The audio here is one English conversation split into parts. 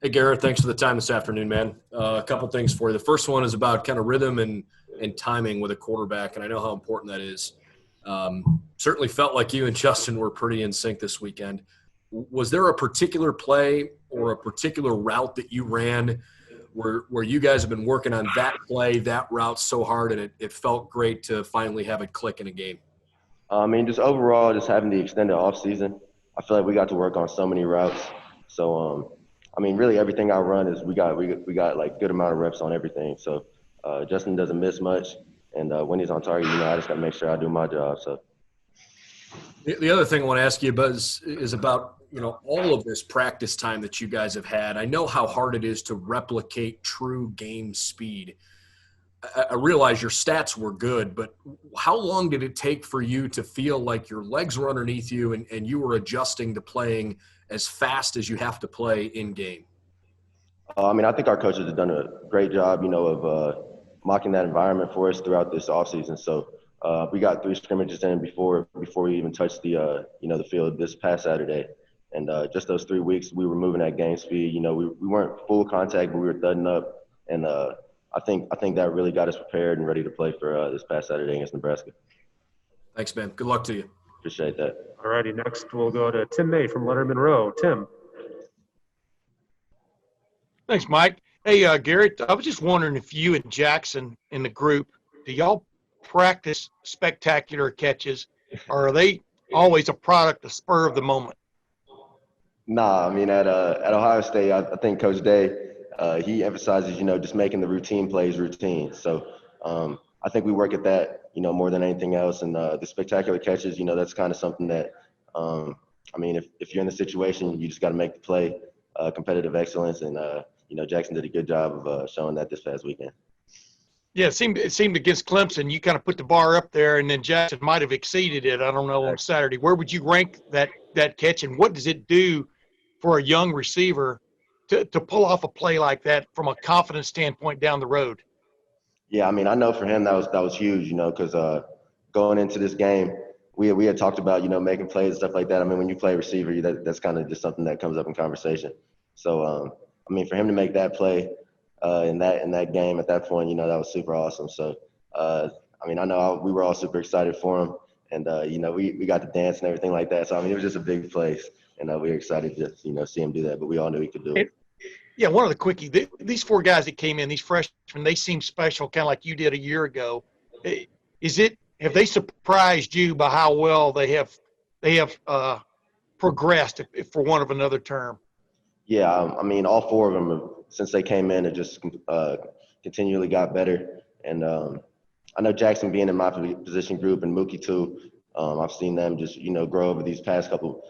Hey, Garrett, thanks for the time this afternoon, man. A couple things for you. The first one is about kind of rhythm and timing with a quarterback, and I know how important that is. Certainly felt like you and Justin were pretty in sync this weekend. Was there a particular play or a particular route that you ran where you guys have been working on that play, that route so hard, and it felt great to finally have it click in a game? Just overall, just having the extended off season, I feel like we got to work on so many routes. So, really everything I run is we got like good amount of reps on everything. So, Justin doesn't miss much, and when he's on target, I just got to make sure I do my job. So. The other thing I want to ask you about is about, all of this practice time that you guys have had. I know how hard it is to replicate true game speed. I realize your stats were good, but how long did it take for you to feel like your legs were underneath you and you were adjusting to playing as fast as you have to play in game? I think our coaches have done a great job, of mocking that environment for us throughout this offseason. So we got 3 scrimmages in before we even touched the field this past Saturday. And just those 3 weeks, we were moving at game speed. We weren't full contact, but we were thudding up. And I think that really got us prepared and ready to play for this past Saturday against Nebraska. Thanks, man. Good luck to you. Appreciate that. All righty, next we'll go to Tim May from Letterman Row. Tim. Thanks, Mike. Hey, Garrett, I was just wondering if you and Jackson in the group, do y'all practice spectacular catches, or are they always a product of spur of the moment? Nah, at Ohio State, I think Coach Day, he emphasizes, just making the routine plays routine. So I think we work at that, more than anything else. And the spectacular catches, that's kind of something that, if you're in the situation, you just got to make the play, competitive excellence. And, Jackson did a good job of showing that this past weekend. Yeah, it seemed against Clemson, you kind of put the bar up there, and then Jackson might have exceeded it. I don't know on Saturday. Where would you rank that catch, and what does it do for a young receiver to pull off a play like that from a confidence standpoint down the road? Yeah, I know for him that was huge, because going into this game, we had talked about, making plays and stuff like that. When you play receiver, that's kind of just something that comes up in conversation. So, for him to make that play in that game at that point, that was super awesome. So, I know we were all super excited for him, and we got to dance and everything like that. So, it was just a big place, and we were excited to see him do that. But we all knew he could do it. Yeah, one of the quickie. These 4 guys that came in, these freshmen, they seem special, kind of like you did a year ago. Have they surprised you by how well they have progressed, if for want of another term? Yeah, all 4 of them, since they came in, have just continually got better. And I know Jackson being in my position group and Mookie too, I've seen them just, grow over these past couple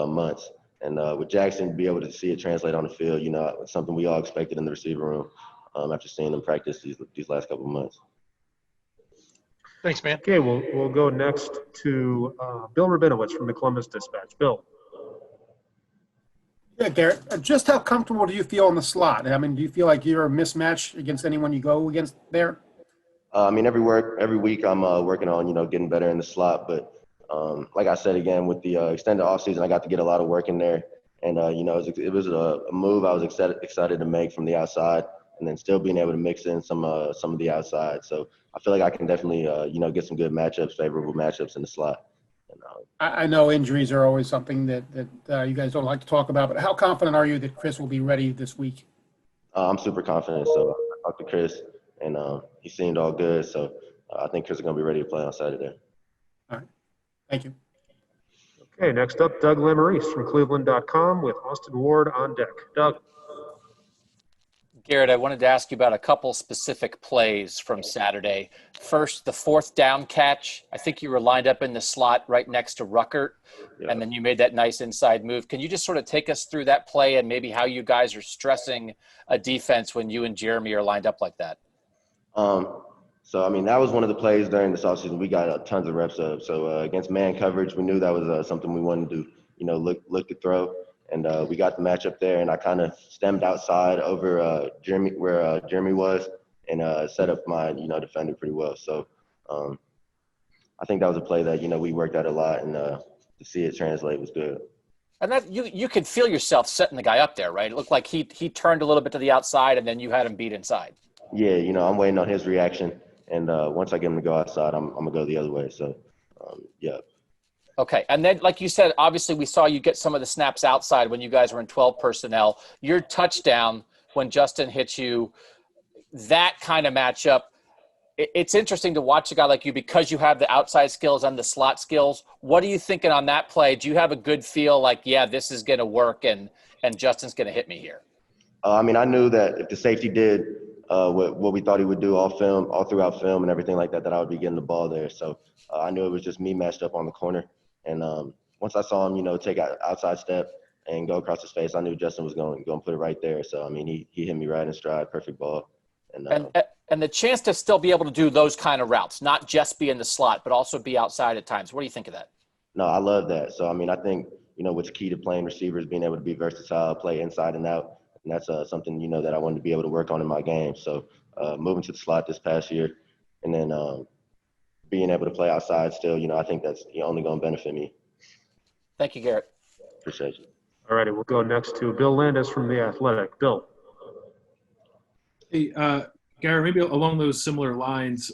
months. And with Jackson, be able to see it translate on the field, it's something we all expected in the receiver room after seeing them practice these last couple of months. Thanks, man. Okay, we'll go next to Bill Rabinowitz from the Columbus Dispatch. Bill. Yeah, Garrett, just how comfortable do you feel in the slot? Do you feel like you're a mismatch against anyone you go against there? Every week I'm working on, getting better in the slot. But like I said, again, with the extended offseason, I got to get a lot of work in there. And, it was a move I was excited to make from the outside, and then still being able to mix in some of the outside. So I feel like I can definitely, get some good matchups, favorable matchups in the slot. I know injuries are always something that you guys don't like to talk about, but how confident are you that Chris will be ready this week? I'm super confident. So I talked to Chris, and he seemed all good. So I think Chris is going to be ready to play on Saturday. All right. Thank you. Okay, next up, Doug Lamarice from Cleveland.com with Austin Ward on deck. Doug. Garrett, I wanted to ask you about a couple specific plays from Saturday. First, the 4th down catch. I think you were lined up in the slot right next to Ruckert, and then you made that nice inside move. Can you just sort of take us through that play and maybe how you guys are stressing a defense when you and Jeremy are lined up like that? That was one of the plays during this offseason we got tons of reps of. So against man coverage, we knew that was something we wanted to, look to throw. And we got the matchup there, and I kind of stemmed outside over Jeremy, where Jeremy was, and set up my, defender pretty well. So I think that was a play that, we worked out a lot, and to see it translate was good. And that you could feel yourself setting the guy up there, right? It looked like he turned a little bit to the outside, and then you had him beat inside. Yeah, I'm waiting on his reaction, and once I get him to go outside, I'm gonna go the other way. So, yeah. Okay, and then like you said, obviously we saw you get some of the snaps outside when you guys were in 12 personnel. Your touchdown when Justin hit you, that kind of matchup. It's interesting to watch a guy like you because you have the outside skills and the slot skills. What are you thinking on that play? Do you have a good feel like, yeah, this is going to work and Justin's going to hit me here? I mean, I knew that if the safety did what we thought he would do all throughout film and everything like that, that I would be getting the ball there. So I knew it was just me matched up on the corner. And once I saw him, take an outside step and go across his face, I knew Justin was going to put it right there. So, I mean, he hit me right in stride, perfect ball. And the chance to still be able to do those kind of routes, not just be in the slot, but also be outside at times. What do you think of that? No, I love that. So, I mean, I think, what's key to playing receivers, being able to be versatile, play inside and out. And that's something, that I wanted to be able to work on in my game. So, moving to the slot this past year and then being able to play outside still, I think that's only going to benefit me. Thank you, Garrett. Appreciate you. All righty, we'll go next to Bill Landis from The Athletic. Bill. Hey, Garrett, maybe along those similar lines,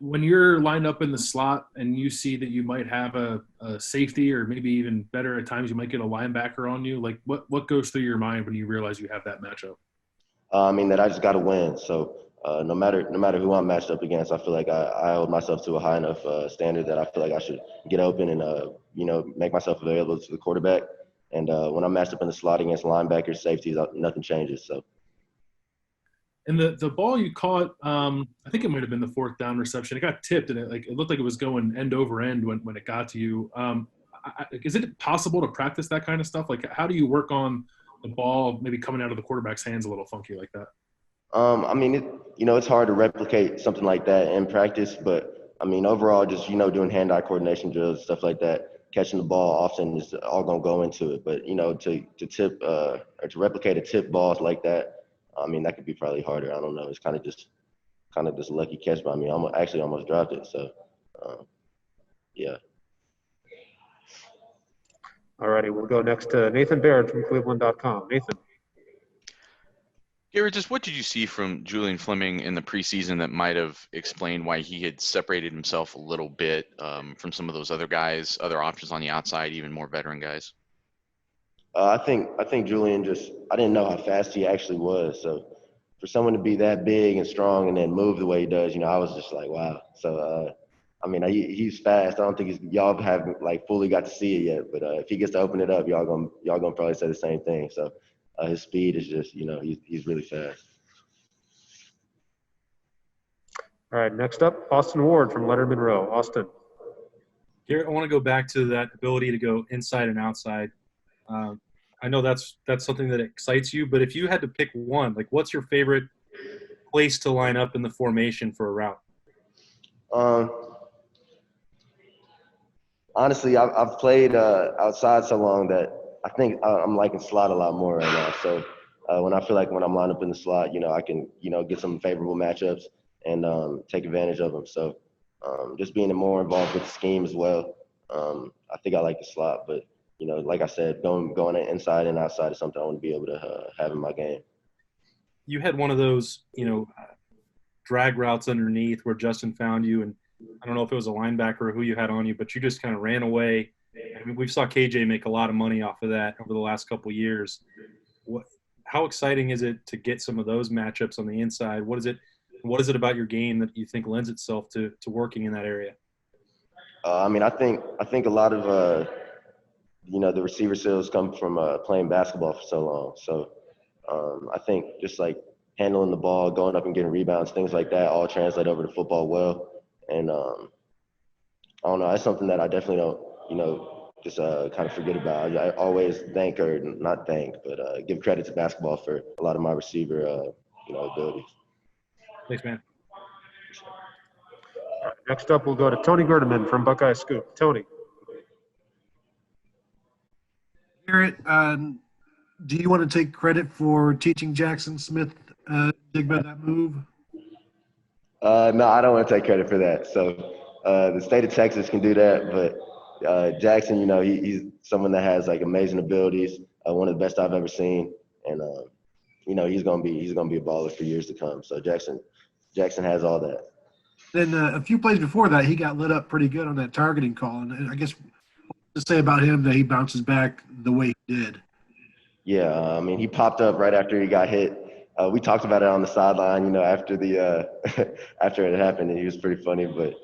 when you're lined up in the slot and you see that you might have a safety or maybe even better at times you might get a linebacker on you, like what goes through your mind when you realize you have that matchup? I mean, that I just got to win. So no matter who I'm matched up against, I feel like I hold myself to a high enough standard that I feel like I should get open and, make myself available to the quarterback. And when I'm matched up in the slot against linebackers, safeties, nothing changes. So. And the ball you caught, I think it might have been the fourth down reception. It got tipped, and it looked like it was going end over end when it got to you. Is it possible to practice that kind of stuff? Like, how do you work on the ball maybe coming out of the quarterback's hands a little funky like that? I mean, it's hard to replicate something like that in practice, but I mean, overall, just doing hand-eye coordination drills, stuff like that, catching the ball often is all gonna go into it. But to tip or to replicate a tip balls like that. I mean, that could be probably harder. I don't know. It's kind of just a lucky catch by me. I actually almost dropped it. So, yeah. All righty, we'll go next to Nathan Baird from Cleveland.com. Nathan. Garrett, just what did you see from Julian Fleming in the preseason that might have explained why he had separated himself a little bit from some of those other guys, other options on the outside, even more veteran guys? I think Julian I didn't know how fast he actually was. So for someone to be that big and strong and then move the way he does, I was just like, wow. So, I mean, he's fast. I don't think y'all haven't fully got to see it yet, but if he gets to open it up, y'all gonna probably say the same thing. So his speed is just, he's really fast. All right, next up, Austin Ward from Letterman Row. Austin. Garrett, I want to go back to that ability to go inside and outside. I know that's something that excites you, but if you had to pick one, what's your favorite place to line up in the formation for a route? Honestly, I've played outside so long that I think I'm liking slot a lot more right now. So when I feel like when I'm lined up in the slot, I can, get some favorable matchups and take advantage of them. So just being more involved with the scheme as well. I think I like the slot, but like I said, going inside and outside is something I want to be able to have in my game. You had one of those, drag routes underneath where Justin found you, and I don't know if it was a linebacker or who you had on you, but you just kind of ran away. I mean, we saw KJ make a lot of money off of that over the last couple of years. How exciting is it to get some of those matchups on the inside? What is it about your game that you think lends itself to working in that area? I mean, I think a lot of the receiver skills come from playing basketball for so long. So I think just handling the ball, going up and getting rebounds, things like that, all translate over to football well. And I don't know, that's something that I definitely don't, just kind of forget about. I always give credit to basketball for a lot of my receiver, abilities. Thanks, man. Next up, we'll go to Tony Gerdeman from Buckeye Scoop. Tony. Garrett, do you want to take credit for teaching Jackson Smith Jigba that move? No, I don't want to take credit for that. So the state of Texas can do that, but Jackson, you know, he's someone that has like amazing abilities, one of the best I've ever seen, and you know, he's gonna be a baller for years to come. So Jackson has all that. Then a few plays before that, he got lit up pretty good on that targeting call. And I guess to say about him that he bounces back the way he did. Yeah, I mean, he popped up right after he got hit. We talked about it on the sideline, you know, after the after it happened, and he was pretty funny. But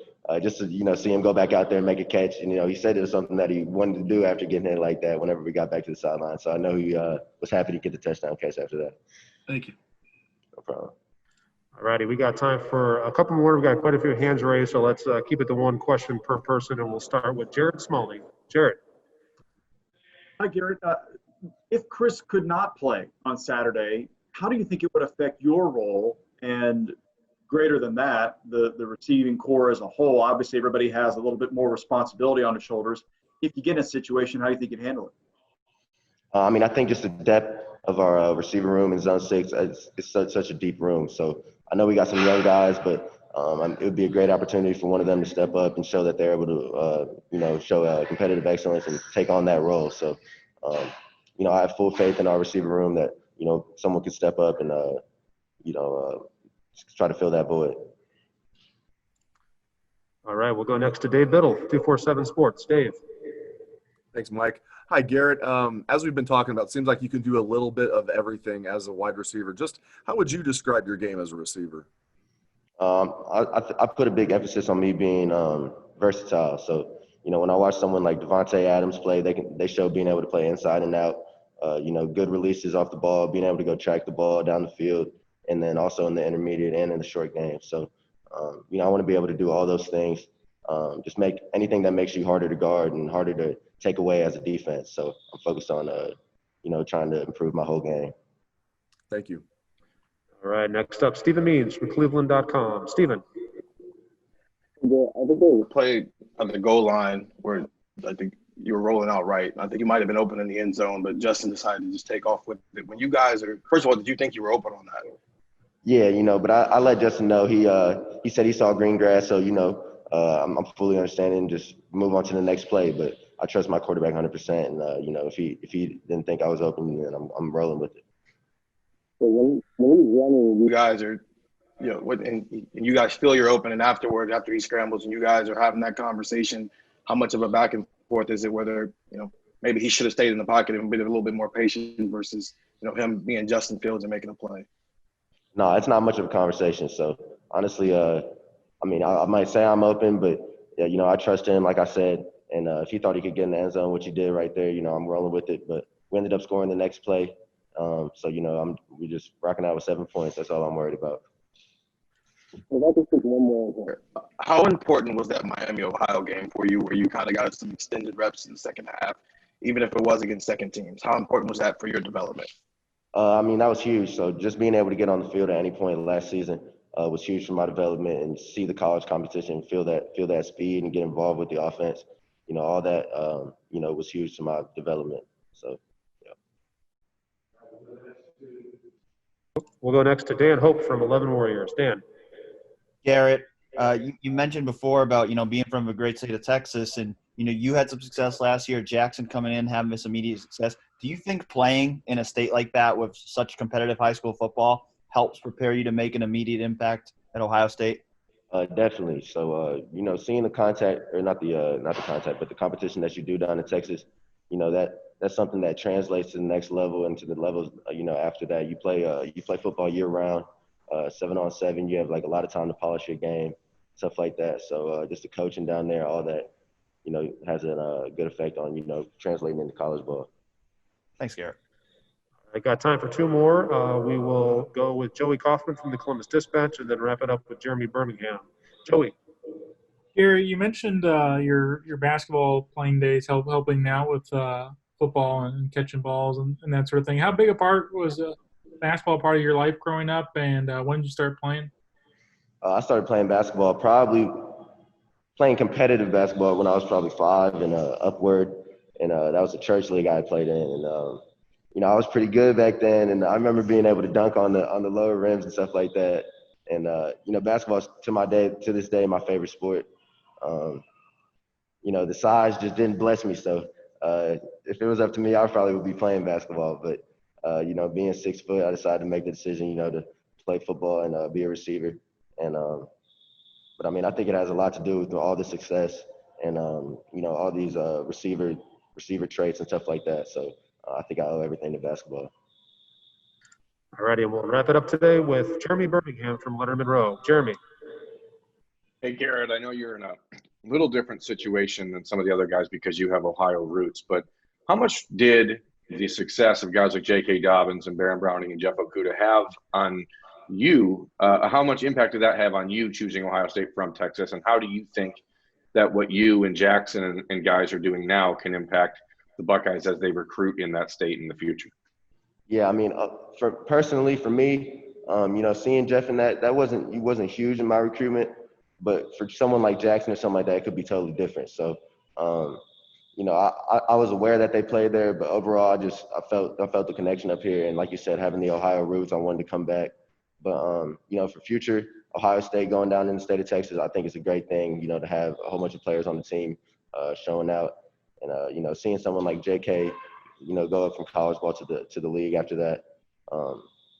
just to, you know, see him go back out there and make a catch, and you know, he said it was something that he wanted to do after getting hit like that. Whenever we got back to the sideline, so I know he was happy to get the touchdown catch after that. Thank you. No problem. All righty, we got time for a couple more. We've got quite a few hands raised, so let's keep it to one question per person, and we'll start with Jared Smalley. Jared. Hi, Garrett. If Chris could not play on Saturday, how do you think it would affect your role? And greater than that, the receiving core as a whole. Obviously, everybody has a little bit more responsibility on their shoulders. If you get in a situation, how do you think you'd handle it? I mean, I think just the depth of our receiver room in Zone 6 is such a deep room. So I know we got some young guys, but it would be a great opportunity for one of them to step up and show that they're able to, you know, show competitive excellence and take on that role. So, you know, I have full faith in our receiver room that, you know, someone could step up and, you know, try to fill that void. All right, we'll go next to Dave Biddle, 247 Sports. Dave. Thanks, Mike. Hi, Garrett. As we've been talking about, it seems like you can do a little bit of everything as a wide receiver. Just how would you describe your game as a receiver? I put a big emphasis on me being versatile. So, you know, when I watch someone like Devontae Adams play, they show being able to play inside and out. You know, good releases off the ball, being able to go track the ball down the field, and then also in the intermediate and in the short game. So, you know, I want to be able to do all those things. Just make anything that makes you harder to guard and harder to take away as a defense. So I'm focused on, you know, trying to improve my whole game. Thank you. All right, next up, Stephen Means from Cleveland.com. Stephen. I think there was a play at the goal line where I think you were rolling out right. I think you might have been open in the end zone, but Justin decided to just take off with it. When you guys are, first of all, did you think you were open on that? Yeah, you know, but I let Justin know. He said he saw green grass, so, you know, I'm fully understanding, just move on to the next play. But I trust my quarterback 100%, and you know, if he didn't think I was open, then I'm rolling with it. So when he's running, you guys are, you know, and you guys feel you're open, and afterwards, after he scrambles, and you guys are having that conversation, how much of a back and forth is it? Whether, you know, maybe he should have stayed in the pocket and been a little bit more patient versus, you know, him being Justin Fields and making a play. No, it's not much of a conversation. So honestly, I mean, I might say I'm open, but yeah, you know, I trust him, like I said. And if he thought he could get in the end zone, which he did right there, you know, I'm rolling with it. But we ended up scoring the next play. So, you know, we're just rocking out with 7 points. That's all I'm worried about. If I could pick one more, how important was that Miami, Ohio game for you where you kind of got some extended reps in the second half, even if it was against second teams? How important was that for your development? I mean, that was huge. So just being able to get on the field at any point last season was huge for my development, and see the college competition, feel that speed and get involved with the offense. You know, all that, you know, was huge to my development. So, yeah. We'll go next to Dan Hope from 11 Warriors. Dan. Garrett, you mentioned before about, you know, being from a great state of Texas, and, you know, you had some success last year. Jackson coming in, having this immediate success. Do you think playing in a state like that with such competitive high school football helps prepare you to make an immediate impact at Ohio State? Definitely. So, you know, seeing the contact, or not the contact, but the competition that you do down in Texas, you know, that's something that translates to the next level and to the levels, you know, after that. You play football year round, 7-on-7. You have like a lot of time to polish your game, stuff like that. So just the coaching down there, all that, you know, has a good effect on, you know, translating into college ball. Thanks, Garrett. I got time for two more. We will go with Joey Kaufman from the Columbus Dispatch, and then wrap it up with Jeremy Birmingham. Joey. Gary, you mentioned your basketball playing days helping now with football and catching balls and that sort of thing. How big a part was basketball part of your life growing up, and when did you start playing? I started playing basketball, probably playing competitive basketball when I was probably 5 and upward, and that was a church league I played in. And you know, I was pretty good back then, and I remember being able to dunk on the lower rims and stuff like that. And you know, basketball is to this day my favorite sport. the size just didn't bless me. So if it was up to me, I probably would be playing basketball. But being 6 foot, I decided to make the decision, to play football and be a receiver. And but I mean, I think it has a lot to do with all the success and all these receiver traits and stuff like that. So I think I owe everything to basketball. All righty, and we'll wrap it up today with Jeremy Birmingham from Leonard Monroe. Jeremy. Hey, Garrett, I know you're in a little different situation than some of the other guys because you have Ohio roots, but how much did the success of guys like J.K. Dobbins and Baron Browning and Jeff Okudah have on you? How much impact did that have on you choosing Ohio State from Texas, and how do you think that what you and Jackson and guys are doing now can impact the Buckeyes as they recruit in that state in the future? Yeah, I mean, personally for me, seeing Jeff in that wasn't huge in my recruitment, but for someone like Jackson or something like that, it could be totally different. So, I was aware that they played there, but overall, I felt the connection up here, and like you said, having the Ohio roots, I wanted to come back. But for future Ohio State going down in the state of Texas, I think it's a great thing, to have a whole bunch of players on the team showing out, and seeing someone like J.K. go up from college ball to the league after that.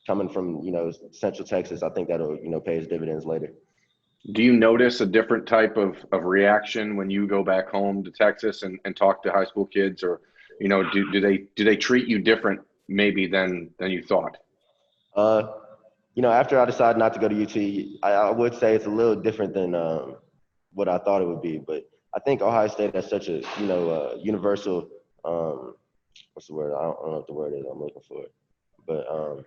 Coming from, Central Texas, I think that'll, pay its dividends later. Do you notice a different type of reaction when you go back home to Texas and talk to high school kids, or, do they treat you different maybe than you thought? After I decided not to go to UT, I would say it's a little different than what I thought it would be. But I think Ohio State has such a, universal what's the word? I don't know what the word is I'm looking for. But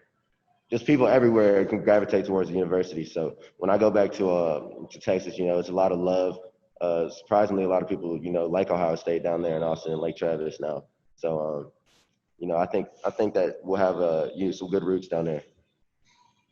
just people everywhere can gravitate towards the university. So when I go back to Texas, it's a lot of love. Surprisingly, a lot of people, like Ohio State down there in Austin and Lake Travis now. So, I think that we'll have some good roots down there.